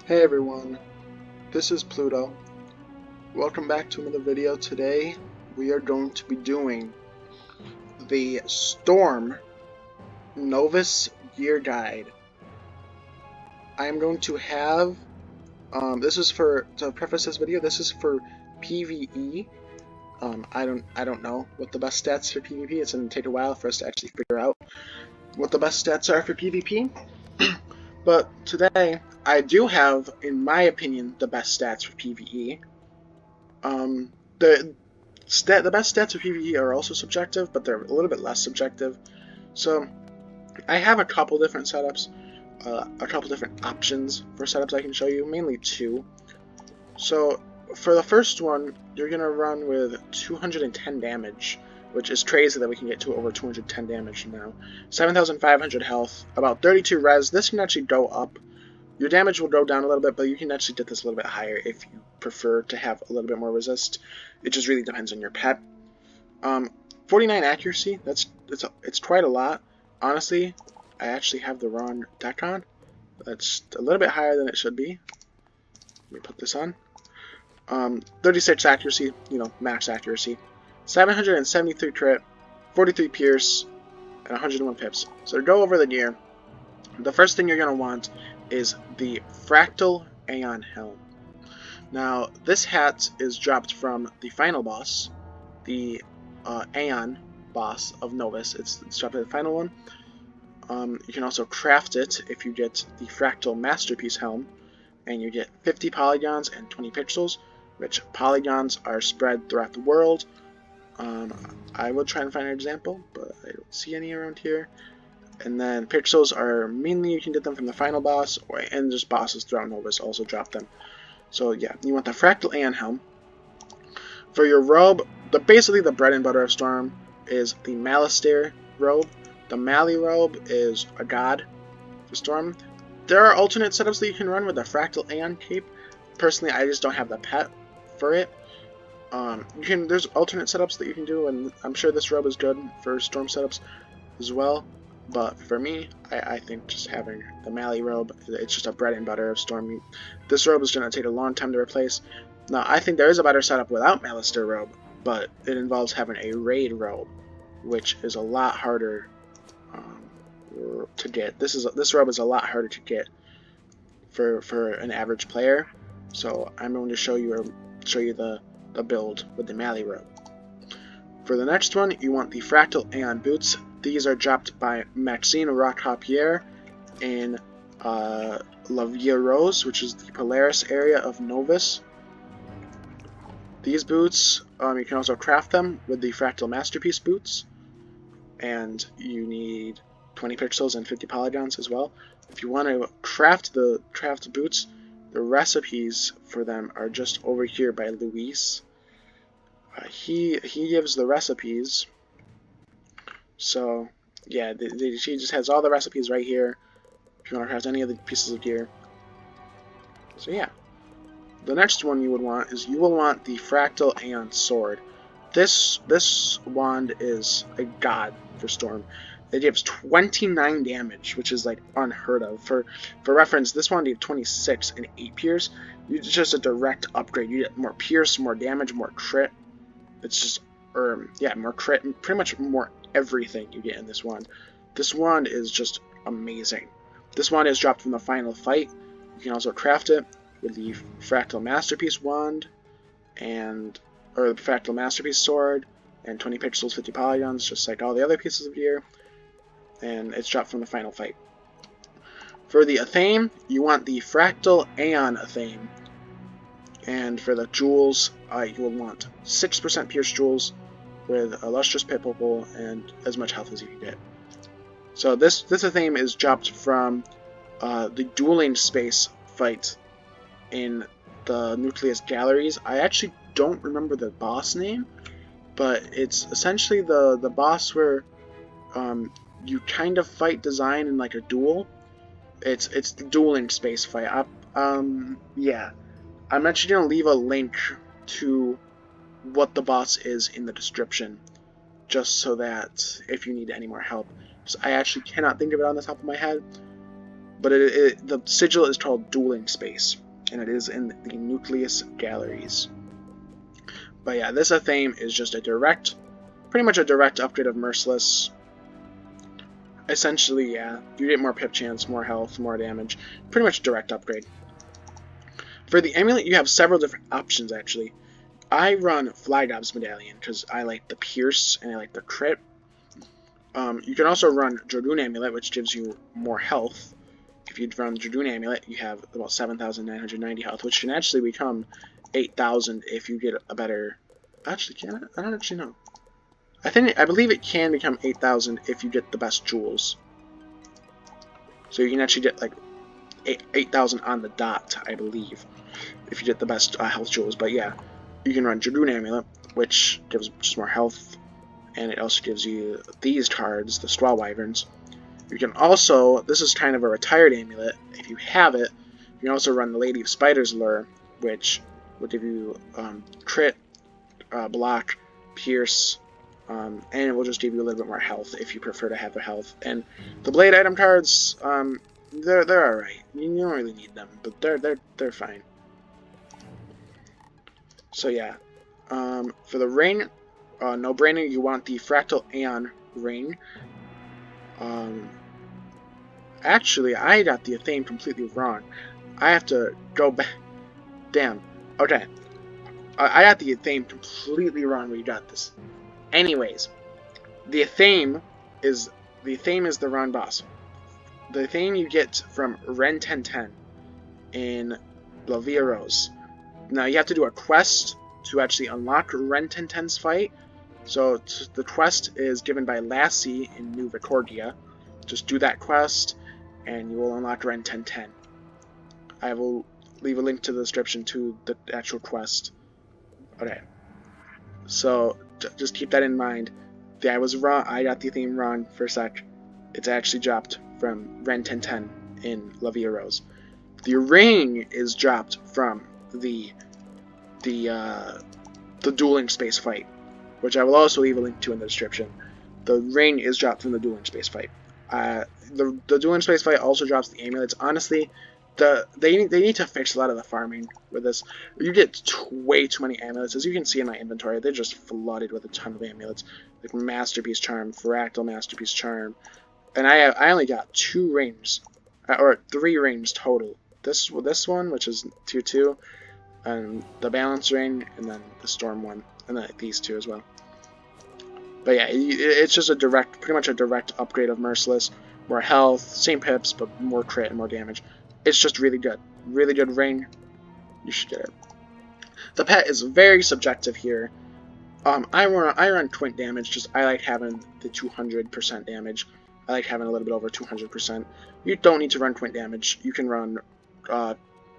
Hey everyone, this is Pluto. Welcome back to another video. Today we are going to be doing the Storm Novus Gear Guide. I am going to have, to preface this video, this is for PvE. I don't know what the best stats for PvP. It's going to take a while for us to actually figure out what the best stats are for PvP. But today, I do have, in my opinion, the best stats for PvE. The best stats for PvE are also subjective, but they're a little bit less subjective. So, I have a couple different setups, a couple different options for setups I can show you, mainly two. So, for the first one, you're going to run with 210 damage, which is crazy that we can get to over 210 damage now. 7,500 health, about 32 res. This can actually go up. Your damage will go down a little bit, but you can actually get this a little bit higher if you prefer to have a little bit more resist. It just really depends on your pet. 49 accuracy, it's quite a lot. Honestly, I actually have the wrong deck on. That's a little bit higher than it should be. Let me put this on. 36 accuracy, max accuracy. 773 crit, 43 pierce, and 101 pips. So to go over the gear, the first thing you're going to want is the Fractal Aeon Helm. Now, this hat is dropped from the final boss, the Aeon boss of Novus. It's dropped at the final one. You can also craft it if you get the Fractal Masterpiece Helm, and you get 50 polygons and 20 pixels, which polygons are spread throughout the world. I will try and find an example, but I don't see any around here. And then pixels are mainly you can get them from the final boss, and just bosses throughout Novus also drop them. So yeah, you want the Fractal Aeon Helm. For your robe, basically the bread and butter of Storm is the Malistaire robe. The Mali robe is a god for Storm. There are alternate setups that you can run with the Fractal Aeon cape. Personally, I just don't have the pet for it. There's alternate setups that you can do, and I'm sure this robe is good for Storm setups as well. But for me, I think just having the Mali robe, it's just a bread and butter of Storm. This robe is going to take a long time to replace. Now, I think there is a better setup without Malistaire robe, but it involves having a raid robe, which is a lot harder to get. This robe is a lot harder to get for an average player. So I'm going to show you the build with the Mali robe. For the next one, you want the Fractal Aeon boots. These are dropped by Maxine Rockhopier in La Via Rose, which is the Polaris area of Novus. These boots, you can also craft them with the Fractal Masterpiece boots, and you need 20 pixels and 50 polygons as well. If you want to craft the boots, the recipes for them are just over here by Luis. He gives the recipes. So, yeah, she just has all the recipes right here if you want to craft any of the pieces of gear. So, yeah. The next one you will want the Fractal Aeon Sword. This wand is a god for Storm. It gives 29 damage, which is like unheard of. For reference, this wand gave 26 and 8 pierce. It's just a direct upgrade. You get more pierce, more damage, more crit. It's just, more crit, pretty much more everything you get in this wand. This wand is just amazing. This wand is dropped from the final fight. You can also craft it with the Fractal Masterpiece wand, or the Fractal Masterpiece sword, and 20 pixels, 50 polygons, just like all the other pieces of gear. And it's dropped from the final fight. For the Athame, you want the Fractal Aeon Athame. And for the jewels, you will want 6% pierce jewels with a lustrous pit opal and as much health as you can get. So this Athame is dropped from the dueling space fight in the Nucleus Galleries. I actually don't remember the boss name, but it's essentially the boss where you kind of fight Design in like a duel. It's the dueling space fight. Yeah. I'm actually going to leave a link to what the boss is in the description, just so that if you need any more help. So I actually cannot think of it on the top of my head, but the sigil is called Dueling Space, and it is in the Nucleus Galleries. But yeah, this Athame is just pretty much a direct upgrade of Merciless. Essentially, yeah, you get more pip chance, more health, more damage. Pretty much a direct upgrade. For the amulet, you have several different options, actually. I run Flygob's Medallion because I like the Pierce and I like the Crit. You can also run Dragoon Amulet, which gives you more health. If you run Dragoon Amulet, you have about 7,990 health, which can actually become 8,000 if you get a better... Actually, can it? I don't actually know. I believe it can become 8,000 if you get the best jewels. So you can actually get like 8,000 on the dot, I believe, if you get the best health jewels. But yeah, you can run Dragoon Amulet, which gives just more health, and it also gives you these cards, the Straw Wyverns. You can also, this is kind of a retired amulet, if you have it, you can also run the Lady of Spiders Lure, which will give you crit, block, pierce, and it will just give you a little bit more health if you prefer to have the health. And the blade item cards, they're alright. You don't really need them, but they're fine. So yeah, for the ring, no brainer, you want the Fractal Aeon ring. Actually, I got the Athame completely wrong. I have to go back. Damn. Okay. I got the Athame completely wrong when you got this. Anyways, the Athame is the wrong boss. The Athame you get from Ren 1010 in La Via Rose. Now you have to do a quest to actually unlock Ren 1010's fight. So the quest is given by Lassie in New Vicorgia. Just do that quest, and you will unlock Ren 1010. I will leave a link to the description to the actual quest. Okay. So just keep that in mind. Yeah, I was wrong. I got the theme wrong for a sec. It's actually dropped from Ren 1010 in La Via Rose. The ring is dropped from the Dueling Space fight, which I will also leave a link to in the description. The ring is dropped from the Dueling Space fight. The Dueling Space fight also drops the amulets. Honestly, they need to fix a lot of the farming with this. You get way too many amulets. As you can see in my inventory, they're just flooded with a ton of amulets, like Masterpiece Charm, Fractal Masterpiece Charm, and I only got 2 rings, or 3 rings total. This one, which is tier 2, and the Balance Ring, and then the Storm one, and then these 2 as well. But yeah, it's just pretty much a direct upgrade of Merciless. More health, same pips, but more crit and more damage. It's just really good. Really good ring. You should get it. The pet is very subjective here. I run Quint damage, just I like having the 200% damage. I like having a little bit over 200%. You don't need to run Quint damage. You can run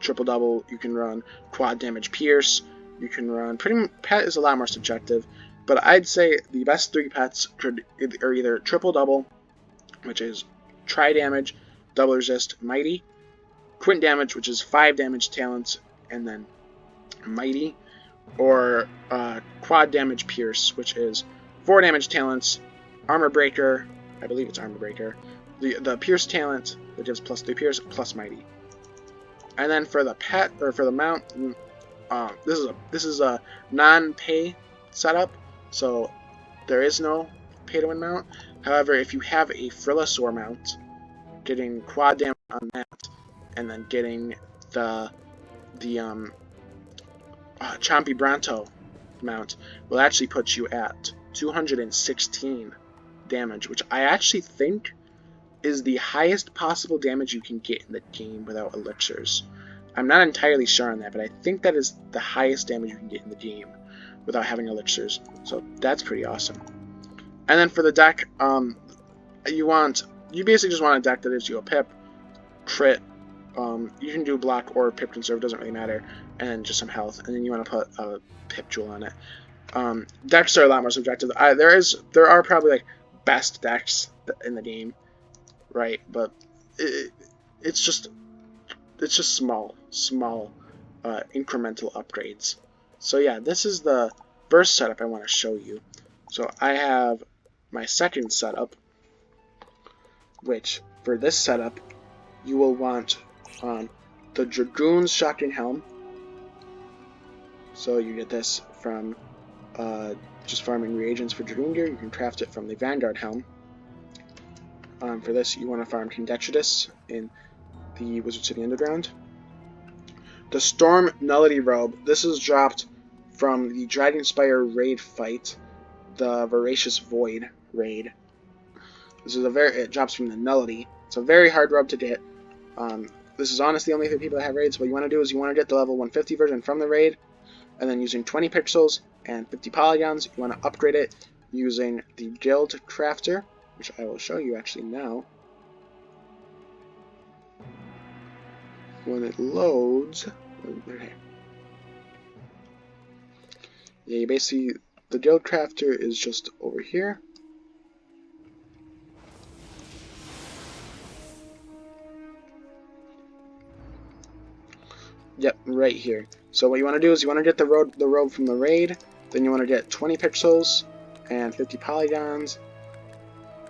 triple double. You can run quad damage pierce. You can run pet is a lot more subjective. But I'd say the best 3 pets are either triple double, which is tri damage, double resist, mighty, quint damage, which is 5 damage talents, and then mighty, or quad damage pierce, which is 4 damage talents, armor breaker, I believe it's armor breaker, the pierce talent that gives +3 pierce plus mighty. And then for the pet or for the mount, this is a non-pay setup. So there is no pay-to-win mount. However, if you have a Frillasaur mount, getting quad damage on that, and then getting the Chompy Bronto mount will actually put you at 216 damage, which I actually think is the highest possible damage you can get in the game without elixirs. I'm not entirely sure on that, but I think that is the highest damage you can get in the game without having elixirs, so that's pretty awesome. And then for the deck, you basically just want a deck that gives you a pip, crit, you can do block or pip conserve, doesn't really matter, and then just some health, and then you want to put a pip jewel on it. Decks are a lot more subjective. There are probably like best decks in the game, right? But it's just small incremental upgrades. So yeah, this is the first setup I want to show you. So I have my second setup, which for this setup, you will want the Dragoon's Shotgun Helm. So you get this from just farming reagents for Dragoon gear. You can craft it from the Vanguard Helm. For this, you want to farm Condetritus in the Wizard City Underground. The Storm Nullity Robe. This is dropped from the Dragonspire raid fight, the Voracious Void raid. It drops from the Nullity. It's a very hard robe to get. This is honestly only for people that have raids. What you want to do is you want to get the level 150 version from the raid, and then using 20 pixels and 50 polygons, you want to upgrade it using the Guild Crafter, which I will show you actually now. When it loads, okay. Yeah, you basically, the Guild Crafter is just over here. Yep, right here. So what you want to do is you want to get the robe from the raid, then you want to get 20 pixels and 50 polygons,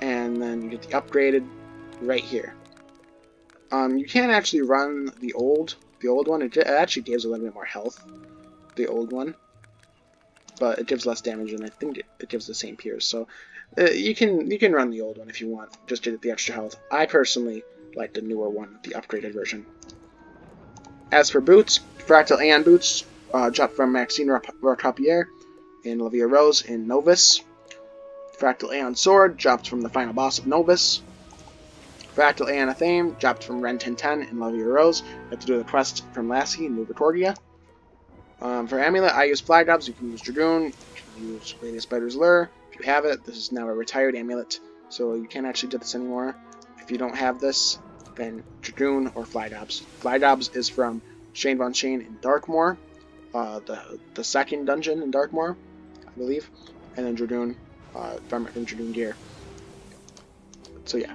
and then you get the upgraded right here. You can actually run the old one. It actually gives a little bit more health, the old one, but it gives less damage, and I think it gives the same pierce. So you can run the old one if you want, just to get the extra health. I personally like the newer one, the upgraded version. As for boots, Fractal Aeon boots dropped from Maxine Racapier in Olivia Rose in Novus. Fractal Aeon sword dropped from the final boss of Novus. Fractal Aeon Athame dropped from Ren 1010 in Olivia Rose. You have to do the quest from Lassie in New Vitorgia. For amulet, I use Flag Gobs. You can use Dragoon. You can use Radiant Spider's Lure. If you have it, this is now a retired amulet, so you can't actually do this anymore. If you don't have this, then Dragoon or Flag Gobs. Flag Gobs is from Shane Von Shane in Darkmoor, the second dungeon in Darkmoor, I believe, and then Dragoon, from Dragoon gear. So yeah.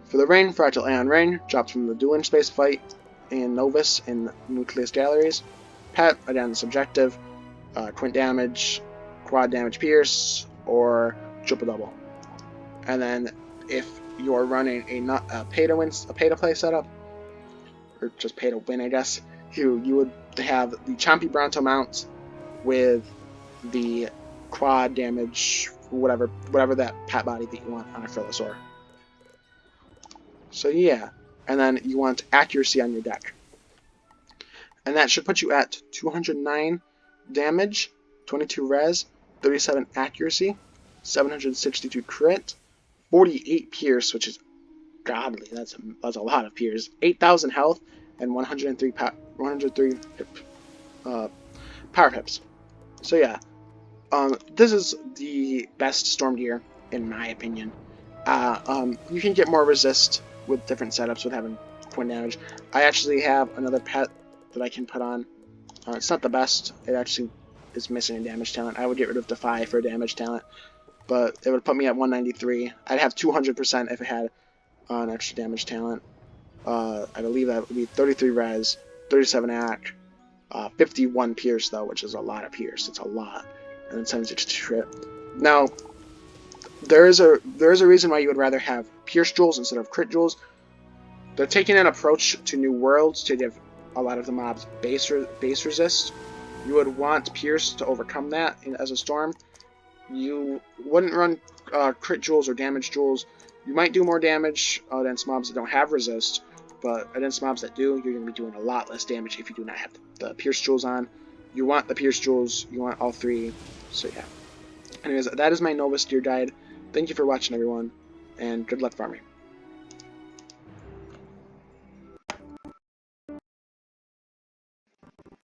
For the Ring, Fractal Aeon Ring dropped from the Dueling Space fight in Novus in Nucleus Galleries. Pet, again, subjective, quint damage, quad damage pierce, or triple double. And then if you're running a pay to play setup, or just pay to win, I guess, you would have the Chompy Bronto mount with the quad damage, whatever that pat body that you want on a Frilosaur. So yeah, and then you want accuracy on your deck, and that should put you at 209 damage, 22 res, 37 accuracy, 762 crit, 48 pierce, which is godly. That's a lot of pierce. 8,000 health and 103 power pips. So yeah, this is the best storm gear in my opinion. You can get more resist with different setups with having quint damage. I actually have another pet that I can put on. It's not the best. It actually is missing a damage talent. I would get rid of Defy for a damage talent, but it would put me at 193. I'd have 200% if it had an extra damage talent. I believe that would be 33 res, 37 ac, 51 pierce though, which is a lot of pierce. It's a lot, and then 762 crit. Now, there is a reason why you would rather have pierce jewels instead of crit jewels. They're taking an approach to New Worlds to give a lot of the mobs base resist. You would want pierce to overcome that as a storm. You wouldn't run crit jewels or damage jewels. You might do more damage against mobs that don't have resist, but against mobs that do, you're going to be doing a lot less damage if you do not have the pierce jewels on. You want the pierce jewels. You want all three. So yeah. Anyways, that is my Novus gear guide. Thank you for watching, everyone, and good luck farming.